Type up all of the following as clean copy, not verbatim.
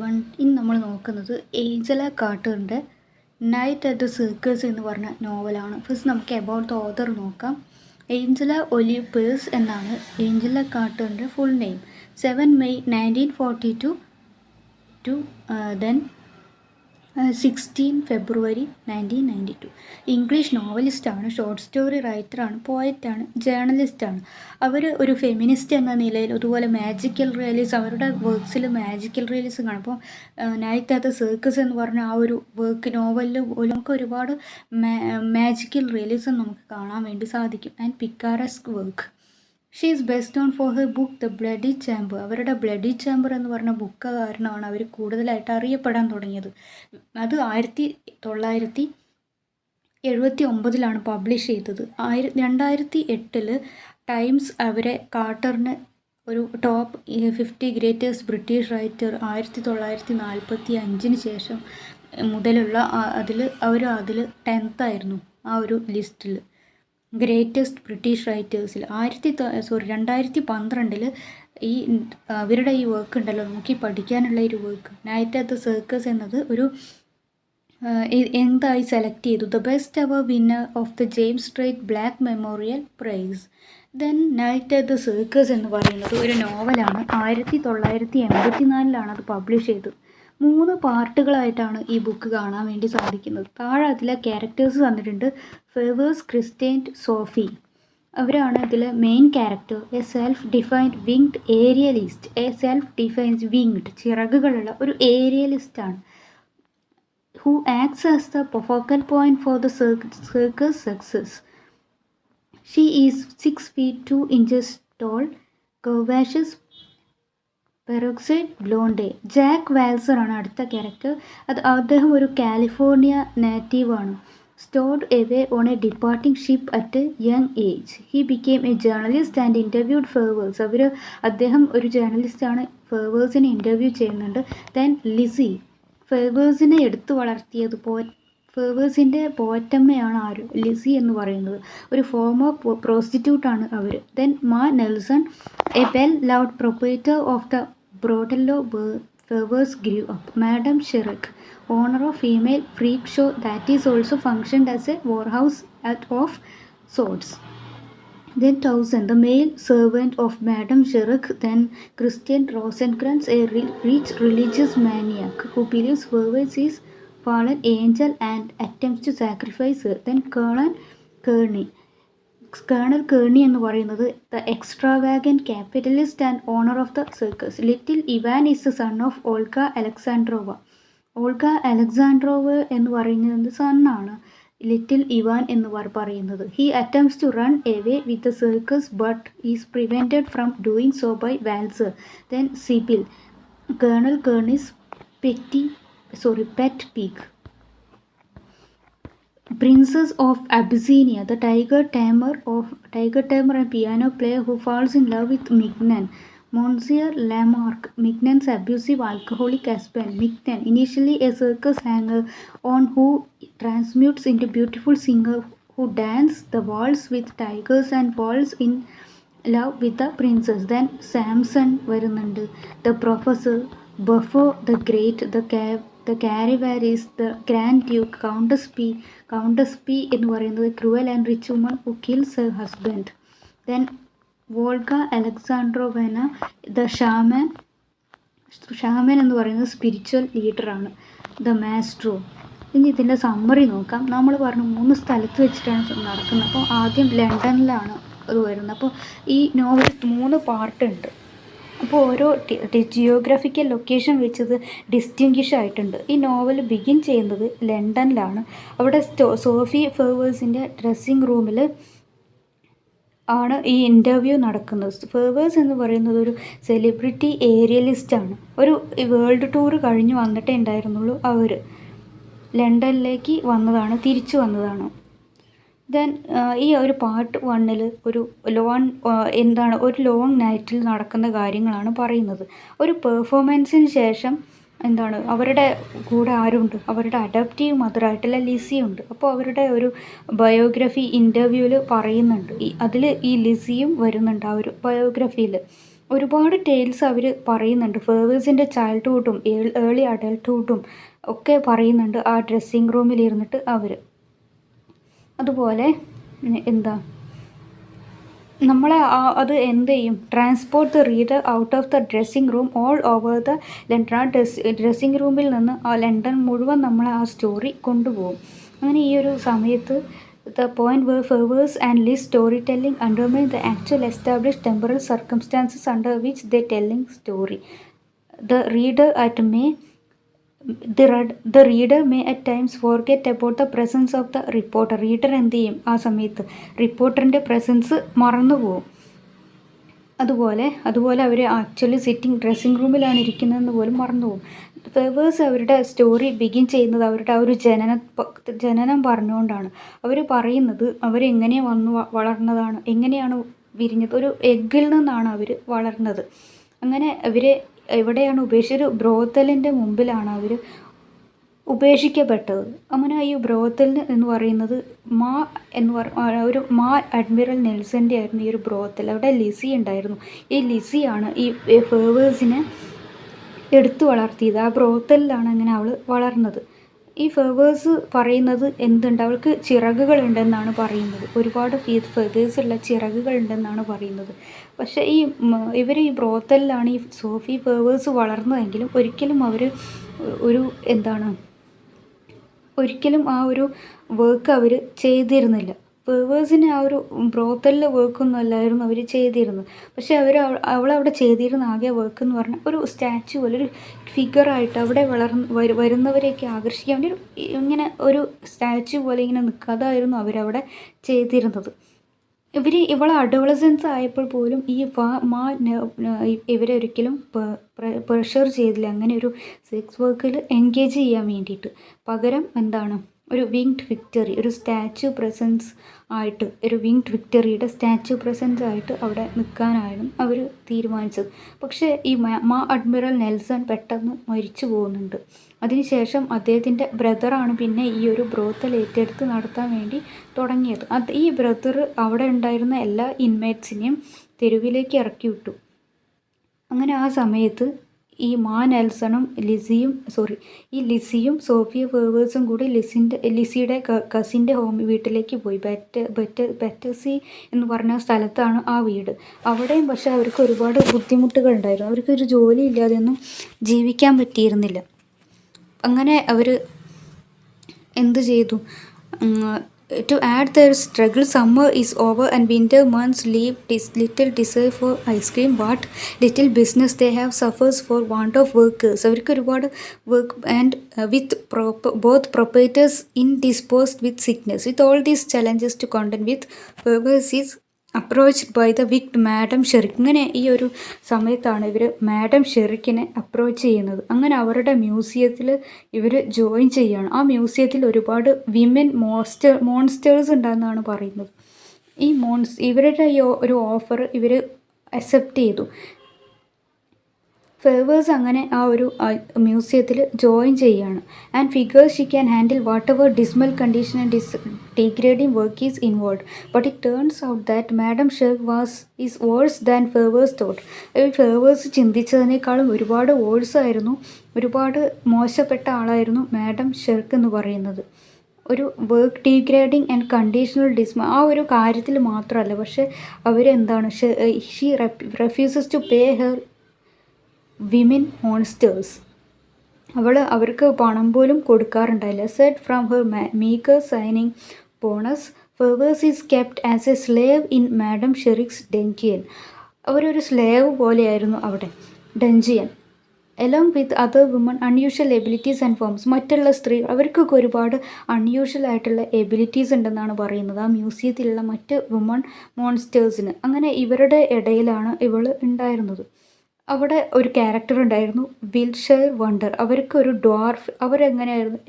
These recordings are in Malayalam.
ഇന്ന് നമ്മൾ നോക്കുന്നത് ഏഞ്ചല കാർട്ടറിൻ്റെ നൈറ്റ് അറ്റ് ദ സർക്കസ് എന്ന് പറഞ്ഞ നോവലാണ്. ഫസ്റ്റ് നമുക്ക് എബൌട്ട് ദ ഓതർ നോക്കാം. ഏഞ്ചല ഒലിവ് പേഴ്സ് എന്നാണ് ഏഞ്ചല കാർട്ടറിൻ്റെ full name. 7 May 1942 to then 16 February 1992. English നോവലിസ്റ്റാണ്, ഷോർട്ട് സ്റ്റോറി റൈറ്ററാണ്, പോയറ്റാണ്, ജേർണലിസ്റ്റാണ്. അവർ ഒരു ഫെമിനിസ്റ്റ് എന്ന നിലയിൽ അതുപോലെ മാജിക്കൽ റിയലിസം, അവരുടെ വർക്ക്സിൽ മാജിക്കൽ റിയലിസം കാണും. അപ്പോൾ നൈറ്റ് അറ്റ് ദ സർക്കസ് എന്ന് പറഞ്ഞ ആ ഒരു നോവലിൽ നമുക്ക് ഒരുപാട് മാജിക്കൽ റിയലിസം നമുക്ക് കാണാൻ വേണ്ടി സാധിക്കും. And picaresque work. She is best known for her book the bloody chamber. അവരുടെ ബ്ലഡി ചാമ്പർ എന്ന് പറഞ്ഞ ബുക്ക് കാരണമാണ് അവർ കൂടുതലായിട്ട് അറിയപ്പെടാൻ തുടങ്ങിയത്. അത് 1979 പബ്ലിഷ് ചെയ്തത്. 2008 ടൈംസ് അവരെ കാർട്ടറിന് ഒരു ടോപ്പ് 50 ഗ്രേറ്റസ്റ്റ് ബ്രിട്ടീഷ് റൈറ്റർ 1945 ശേഷം മുതലുള്ള അതിൽ 10th ആയിരുന്നു ആ ഒരു ലിസ്റ്റിൽ, ഗ്രേറ്റസ്റ്റ് ബ്രിട്ടീഷ് റൈറ്റേഴ്സിൽ. 2012 ഈ അവരുടെ ഈ വർക്ക് ഉണ്ടല്ലോ, നമുക്ക് പഠിക്കാനുള്ള ഒരു work night at the circus എന്നത് ഒരു എന്തായി സെലക്ട് ചെയ്തു. ദ ബെസ്റ്റ് അവർ വിന്നർ ഓഫ് ദ ജെയിംസ് സ്ട്രേറ്റ് Black memorial prize. Then night at the circus എന്ന് പറയുന്നത് ഒരു നോവലാണ്. 1984 അത് പബ്ലിഷ് ചെയ്തത്. 3 പാർട്ടുകളായിട്ടാണ് ഈ ബുക്ക് കാണാൻ വേണ്ടി സാധിക്കുന്നത്. താഴെ അതിലെ ക്യാരക്ടേഴ്സ് തന്നിട്ടുണ്ട്. Fevvers, Christine, Sophie. അവരാണ് ഇതിലെ main character. A self defined winged aerialist. ചിറകുകളുള്ള ഒരു ഏരിയലിസ്റ്റാണ്. who acts as the focal point for the circus success. She is 6 feet 2 inches tall, curvaceous, peroxide blonde. Jack Walser ആണ് അടുത്ത ക്യാരക്ടർ. അദ്ദേഹം ഒരു കാലിഫോർണിയ നേറ്റീവാണ്. Stowed away on a departing ship at a young age. He became a journalist and interviewed Fevvers. അദ്ദേഹം ഒരു ജേർണലിസ്റ്റാണ്, ഫേവേഴ്സിനെ ഇൻ്റർവ്യൂ ചെയ്യുന്നുണ്ട്. ദെൻ ലിസി, ഫേവേഴ്സിനെ എടുത്തു വളർത്തിയത്. ഫേവേഴ്സിൻ്റെ പോറ്റമ്മയാണ് ആര്, ലിസി എന്ന് പറയുന്നത്. ഒരു ഫോമർ പ്രോസ്റ്റിറ്റ്യൂട്ടാണ് അവർ. Then Ma Nelson, a well loved proprietor of the bordello Fevvers grew up. Madame Schreck, owner of female freak show that is also functioned as a warehouse of sorts. Then Townsend, the male servant of Madame Sherrick. Then Christian Rosencrantz, a rich religious maniac who believes Fergus is fallen angel and attempts to sacrifice her. Then Colonel Kearney എന്ന് പറയുന്നത് the extravagant capitalist and owner of the circus. Little Ivan is the son of Olga Alexandrova എന്ന് പറയുന്നത് സണ്ണാണ് ലിറ്റിൽ ഇവാൻ എന്ന് പറയുന്നത്. He attempts to run away with the circus but is prevented from doing so by Walser. Then Sybil, colonel Kearney's pet pig. Princess of Abyssinia, the tiger tamer and piano player who falls in love with Mignon. Monsieur Lamarck, Mignon's abusive alcoholic husband. Mignon, initially a circus hanger on who transmutes into beautiful singer who dance the waltz with tigers and falls in love with the princess. Then Samson വരുന്നുണ്ട്. The professor, Buffo the Great, the Caravaris, the Grand Duke, Countess P എന്ന് പറയുന്നത് cruel and rich woman who kills her husband. Then Volga Alexandrovna, the shaman എന്ന് പറയുന്നത് സ്പിരിച്വൽ ലീഡറാണ്. The Maestro. ഇനി ഇതിൻ്റെ സമ്മറി നോക്കാം. നമ്മൾ പറഞ്ഞു 3 സ്ഥലത്ത് വെച്ചിട്ടാണ് നടക്കുന്നത്. അപ്പോൾ ആദ്യം ലണ്ടനിലാണ് അത് വരുന്നത്. അപ്പോൾ ഈ നോവൽ 3 പാർട്ടുണ്ട്. അപ്പോൾ ഓരോ ജിയോഗ്രാഫിക്കൽ ലൊക്കേഷൻ വെച്ചത് ഡിസ്റ്റിങ്വിഷ് ആയിട്ടുണ്ട്. ഈ നോവൽ ബിഗിൻ ചെയ്യുന്നത് ലണ്ടനിലാണ്. അവിടെ സോഫി ഫേവേഴ്സിൻ്റെ ഡ്രസ്സിങ് റൂമിൽ ആണ് ഈ ഇൻ്റർവ്യൂ നടക്കുന്നത്. ഫേവേഴ്സ് എന്ന് പറയുന്നത് ഒരു സെലിബ്രിറ്റി ഏരിയലിസ്റ്റാണ്. ഒരു വേൾഡ് ടൂർ കഴിഞ്ഞ് വന്നിട്ടേ ഉണ്ടായിരുന്നുള്ളൂ. അവർ ലണ്ടനിലേക്ക് തിരിച്ചു വന്നതാണ്. ദെൻ ഈ ഒരു പാർട്ട് 1 ഒരു ലോങ് നൈറ്റിൽ നടക്കുന്ന കാര്യങ്ങളാണ് പറയുന്നത്. ഒരു പെർഫോമൻസിന് ശേഷം അവരുടെ കൂടെ ആരുണ്ട്, അവരുടെ അഡാപ്റ്റീവ് മദറായിട്ടുള്ള ലിസി ഉണ്ട്. അപ്പോൾ അവരുടെ ഒരു ബയോഗ്രഫി ഇൻ്റർവ്യൂവിൽ പറയുന്നുണ്ട്. അതിൽ ഈ ലിസിയും വരുന്നുണ്ട് ആ ഒരു ബയോഗ്രഫിയിൽ. ഒരുപാട് ടെയിൽസ് അവർ പറയുന്നുണ്ട്. ഫേവേഴ്സിൻ്റെ ചൈൽഡ്ഹുഡും ഏർലി അഡൽട്ട്ഹുഡും ഒക്കെ പറയുന്നുണ്ട് ആ ഡ്രസ്സിങ് റൂമിലിരുന്നിട്ട് അവർ. അതുപോലെ എന്താ നമ്മളെ അത് എന്ത് ചെയ്യും, transport the reader out of the dressing room all over the London. ആ ഡ്രസ്സിങ് റൂമിൽ നിന്ന് ആ ലണ്ടൻ മുഴുവൻ നമ്മളെ ആ സ്റ്റോറി കൊണ്ടുപോകും. അങ്ങനെ ഈ ഒരു സമയത്ത് the point where Fevvers and Liz story telling undermine the actual established temporal circumstances under which the telling story. The reader at may The reader may at times forget about the presence of the reporter. Reader എന്ത് ചെയ്യും, ആ സമയത്ത് റിപ്പോർട്ടറിൻ്റെ പ്രസൻസ് മറന്നു പോകും. അതുപോലെ അവർ ആക്ച്വലി ഡ്രസ്സിങ് റൂമിലാണ് ഇരിക്കുന്നതെന്ന് പോലും മറന്നു പോകും. ഫെവേഴ്സ് അവരുടെ സ്റ്റോറി ബിഗിൻ ചെയ്യുന്നത് അവരുടെ ആ ഒരു ജനനം പറഞ്ഞുകൊണ്ടാണ്. അവർ പറയുന്നത് അവരെങ്ങനെ വളർന്നതാണ്, എങ്ങനെയാണ് വിരിഞ്ഞത്. ഒരു എഗ്ഗിൽ നിന്നാണ് അവർ വളർന്നത്. അങ്ങനെ അവരെ എവിടെയാണ് ഒരു ബ്രോത്തലിൻ്റെ മുമ്പിലാണ് അവർ ഉപേക്ഷിക്കപ്പെട്ടത്. അങ്ങനെ ഈ ബ്രോത്തൽ എന്ന് പറയുന്നത് ഒരു അഡ്മിറൽ നെൽസൻ്റെ ആയിരുന്നു ഈ ഒരു ബ്രോത്തൽ. അവിടെ ലിസി ഉണ്ടായിരുന്നു. ഈ ലിസിയാണ് ഈ ഫേവേഴ്സിനെ എടുത്തു വളർത്തിയത്. ആ ബ്രോത്തലിലാണ് അങ്ങനെ അവൾ വളർന്നത്. ഈ ഫെവേഴ്സ് പറയുന്നത് എന്തുണ്ട്, അവൾക്ക് ചിറകുകളുണ്ടെന്നാണ് പറയുന്നത്. ഒരുപാട് ഫെതേഴ്സുള്ള ചിറകുകളുണ്ടെന്നാണ് പറയുന്നത്. പക്ഷേ ഇവർ ഈ ബ്രോത്തലിലാണ് ഈ സോഫി ഫെവേഴ്സ് വളർന്നതെങ്കിലും ഒരിക്കലും ആ ഒരു വർക്ക് അവർ ചെയ്തിരുന്നില്ല. ഫെവേഴ്സിന് ആ ഒരു ബ്രോത്തലിലെ വർക്കൊന്നും അല്ലായിരുന്നു അവർ ചെയ്തിരുന്നത്. പക്ഷേ അവളവിടെ ചെയ്തിരുന്ന ആകെ വർക്ക് എന്ന് പറഞ്ഞാൽ ഒരു സ്റ്റാച്ചു പോലെ, ഒരു ഫിഗറായിട്ട് അവിടെ വരുന്നവരെയൊക്കെ ആകർഷിക്കാൻ വേണ്ടി ഇങ്ങനെ ഒരു സ്റ്റാച്ചു പോലെ ഇങ്ങനെ നിൽക്കുക, അതായിരുന്നു അവരവിടെ ചെയ്തിരുന്നത്. ഇവളെ അഡോളസൻസ് ആയപ്പോൾ പോലും ഇവരെ ഒരിക്കലും പ്രഷർ ചെയ്തില്ല അങ്ങനെ ഒരു സെക്സ് വർക്കിൽ എൻഗേജ് ചെയ്യാൻ വേണ്ടിയിട്ട്. പകരം ഒരു വിങ്ഡ് വിക്ടറി, ഒരു സ്റ്റാച്ചു പ്രസൻസ് ആയിട്ട്, ഒരു വിങ്ഡ് വിക്ടറിയുടെ സ്റ്റാച്ചു പ്രസൻസ് ആയിട്ട് അവിടെ നിൽക്കാനായിരുന്നു അവർ തീരുമാനിച്ചത്. പക്ഷേ ഈ അഡ്മിറൽ നെൽസൺ പെട്ടെന്ന് മരിച്ചു പോകുന്നുണ്ട്. അതിനുശേഷം അദ്ദേഹത്തിൻ്റെ ബ്രദറാണ് പിന്നെ ഈ ഒരു ബ്രോത്തൽ ഏറ്റെടുത്ത് നടത്താൻ വേണ്ടി തുടങ്ങിയത്. ഈ ബ്രദർ അവിടെ ഉണ്ടായിരുന്ന എല്ലാ ഇൻമേറ്റ്സിനെയും തെരുവിലേക്ക് ഇറക്കി വിട്ടു. അങ്ങനെ ആ സമയത്ത് ഈ നെൽസണും ലിസിയും സോഫിയ ഫെവേഴ്സും കൂടി ലിസിയുടെ കസിൻ്റെ വീട്ടിലേക്ക് പോയി. ബെറ്റസി എന്ന് പറഞ്ഞ സ്ഥലത്താണ് ആ വീട്. അവിടെയും പക്ഷേ അവർക്ക് ഒരുപാട് ബുദ്ധിമുട്ടുകൾ ഉണ്ടായിരുന്നു. അവർക്കൊരു ജോലി ഇല്ലാതെയൊന്നും ജീവിക്കാൻ പറ്റിയിരുന്നില്ല. അങ്ങനെ അവർ എന്ത് ചെയ്തു, to add their struggle, summer is over and winter months leave little desire for ice cream. What little business they have suffers for want of workers. അവർക്ക് ഒരുപാട് work and with both proprietors indisposed with sickness. With all these challenges to contend with, Fergus is approached by the wicked Madame Schreck. ഇങ്ങനെ ഈ ഒരു സമയത്താണ് ഇവർ മാഡം ഷെറിക്കിനെ അപ്രോച്ച് ചെയ്യുന്നത്. അങ്ങനെ അവരുടെ മ്യൂസിയത്തിൽ ഇവർ ജോയിൻ ചെയ്യുകയാണ്. ആ മ്യൂസിയത്തിൽ ഒരുപാട് വിമൻ മോൺസ്റ്റേഴ്സ് ഉണ്ടെന്നാണ് പറയുന്നത്. ഇവരുടെ ഈ ഒരു ഓഫർ ഇവർ അക്സെപ്റ്റ് ചെയ്തു. ഫെവേഴ്സ് അങ്ങനെ ആ ഒരു മ്യൂസിയത്തിൽ ജോയിൻ ചെയ്യുകയാണ്. And figures she can handle whatever dismal condition and degrading work is involve. But it turns out that Madame Schreck is worse than Fevvers thought. Fevvers ചിന്തിച്ചതിനേക്കാളും ഒരുപാട് വേഴ്സായിരുന്നു, ഒരുപാട് മോശപ്പെട്ട ആളായിരുന്നു മാഡം ഷെർക്ക് എന്ന് പറയുന്നത്. ഒരു വർക്ക് ഡീഗ്രേഡിങ് ആൻഡ് കണ്ടീഷണൽ ആ ഒരു കാര്യത്തിൽ മാത്രമല്ല, പക്ഷേ she refuses to pay her women monsters. അവർക്ക് പണം പോലും കൊടുക്കാറുണ്ടായില്ല. Set from her meagre signing bonus, Fevvers is kept as a slave in Madame Schreck's dungeon. അവരൊരു സ്ലേവ് പോലെയായിരുന്നു അവിടെ, dungeon. Along with other woman unusual abilities and forms. മറ്റുള്ള അവർക്കൊക്കെ ഒരുപാട് അൺയൂഷ്വൽ ആയിട്ടുള്ള എബിലിറ്റീസ് ഉണ്ടെന്നാണ് പറയുന്നത് ആ മ്യൂസിയത്തിലുള്ള മറ്റ് വുമൺ മോൺസ്റ്റേഴ്സിന്. അങ്ങനെ ഇവരുടെ ഇടയിലാണ് ഇവൾ ഉണ്ടായിരുന്നത്. അവിടെ ഒരു ക്യാരക്ടർ ഉണ്ടായിരുന്നു, വിൽഷെയർ വണ്ടർ. അവർക്കൊരു അവരെങ്ങനെയായിരുന്നു,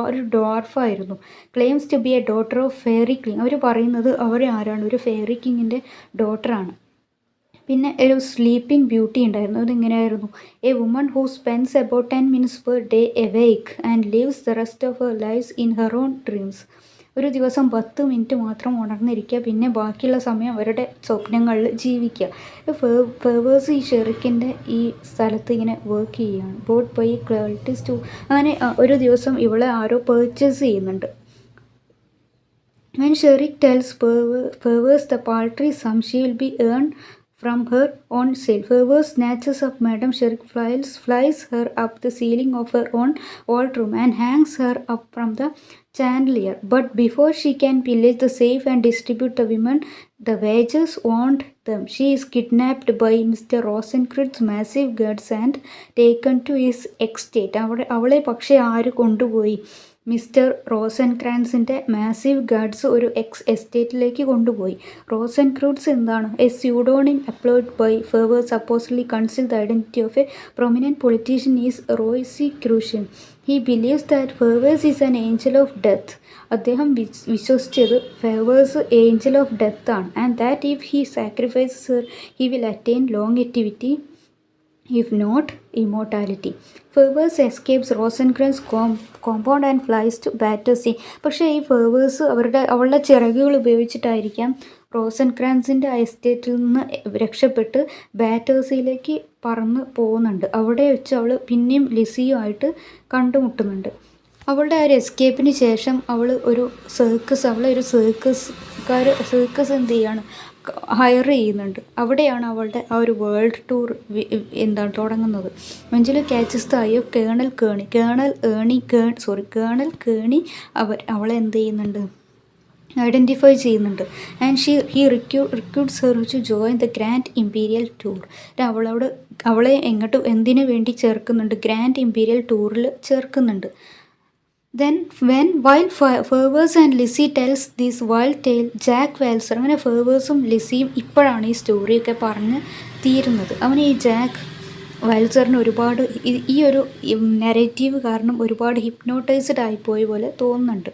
ഒരു ഡ്വാർഫായിരുന്നു. Claims to be a daughter of fairy king. അവർ പറയുന്നത് ആരാണ്, ഒരു ഫെയറി കിങ്ങിൻ്റെ ഡോട്ടറാണ്. പിന്നെ ഒരു സ്ലീപ്പിംഗ് ബ്യൂട്ടി ഉണ്ടായിരുന്നു. അതിങ്ങനെയായിരുന്നു, a woman who spends about 10 minutes per day awake and lives the rest of her lifes in her own dreams. ഒരു ദിവസം 10 മിനിറ്റ് മാത്രം ഉണർന്നിരിക്കുക, പിന്നെ ബാക്കിയുള്ള സമയം അവരുടെ സ്വപ്നങ്ങളിൽ ജീവിക്കുക. ഫേവേഴ്സ് ഈ ഷെറിക്കിൻ്റെ ഈ സ്ഥലത്ത് ഇങ്ങനെ വർക്ക് ചെയ്യുകയാണ്. ബോട്ട് ബൈ ക്ലർട്ടിസ് ടു. അങ്ങനെ ഒരു ദിവസം ഇവളെ ആരോ പർച്ചേസ് ചെയ്യുന്നുണ്ട്. When Sherrick tells Fervers the paltry sum she will be earned from her own sale, Fervers snatches up Madame Sherrick, flies her up the ceiling of her own old room and hangs her up from the chandelier. But before she can pillage the safe and distribute the women the wages owed them, she is kidnapped by Mr. Rosencrantz massive guards and taken to his estate. അവളെ പക്ഷേ ആര് കൊണ്ടുപോയി? മിസ്റ്റർ റോസൻക്രാൻസിൻ്റെ മാസീവ് ഗാർഡ്സ് ഒരു എസ്റ്റേറ്റിലേക്ക് കൊണ്ടുപോയി. റോസൻക്രൂട്ട്സ് എന്താണ്? A pseudonym employed by Fevvers supposedly conceal the identity of a prominent politician is Rosicrucian. He believes that Fevvers is an angel of death. അദ്ദേഹം വിശ്വസിച്ചത് ഫേവേഴ്സ് ഏഞ്ചൽ ഓഫ് ഡെത്ത് ആണ്. And that if he sacrifices her he will attain longevity, if not immortality. Fervers escapes Rosencrantz compound and flies to Battersea. പക്ഷേ ഈ ഫേവേഴ്സ് അവളുടെ ചിറകുകൾ ഉപയോഗിച്ചിട്ടായിരിക്കാം റോസൻക്രാൻസിൻ്റെ എസ്റ്റേറ്റിൽ നിന്ന് രക്ഷപ്പെട്ട് ബാറ്റേഴ്സിയിലേക്ക് പറന്ന് പോകുന്നുണ്ട്. അവിടെ വെച്ച് അവൾ പിന്നെയും ലിസിയുമായിട്ട് കണ്ടുമുട്ടുന്നുണ്ട്. അവളുടെ ഒരു എസ്കേപ്പിന് ശേഷം അവൾ ഒരു സർക്കസ് എന്ത് ചെയ്യാണ്, ഹയർ ചെയ്യുന്നുണ്ട്. അവിടെയാണ് അവളുടെ ആ ഒരു വേൾഡ് ടൂർ തുടങ്ങുന്നത്. Eventually catches the eye of colonel Kearney അവളെ എന്ത് ചെയ്യുന്നുണ്ട്, ഐഡൻറ്റിഫൈ ചെയ്യുന്നുണ്ട്. And he recruits her to join the grand imperial tour. അവളെ എന്തിനു വേണ്ടി ചേർക്കുന്നുണ്ട്? ഗ്രാൻഡ് ഇമ്പീരിയൽ ടൂറിൽ ചേർക്കുന്നുണ്ട്. Then while Fervers and Lizzie tells this wild tale, Jack Walser, അങ്ങനെ ഫേവേഴ്സും ലിസിയും ഇപ്പോഴാണ് ഈ സ്റ്റോറിയൊക്കെ പറഞ്ഞ് തീരുന്നത്. അവന് ഈ ജാക്ക് വാൽസറിന് ഒരുപാട് ഈ ഒരു നെറേറ്റീവ് കാരണം ഒരുപാട് ഹിപ്നോട്ടൈസ്ഡ് ആയിപ്പോയ പോലെ തോന്നുന്നുണ്ട്.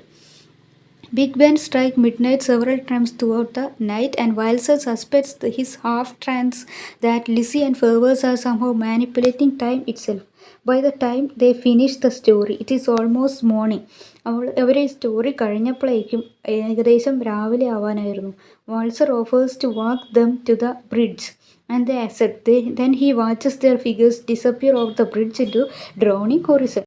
Big Ben strike midnight several times throughout the night, and Walser suspects his half-trance that Lizzie and Fervers are somehow manipulating time itself. By the time they finish the story, it is almost morning. അവർ ഈ സ്റ്റോറി കഴിഞ്ഞപ്പോഴേക്കും ഏകദേശം രാവിലെ ആവാനായിരുന്നു. വാൾസർ offers to walk them to the bridge, and they accept. Then he watches their figures disappear off the bridge into drowning horizon.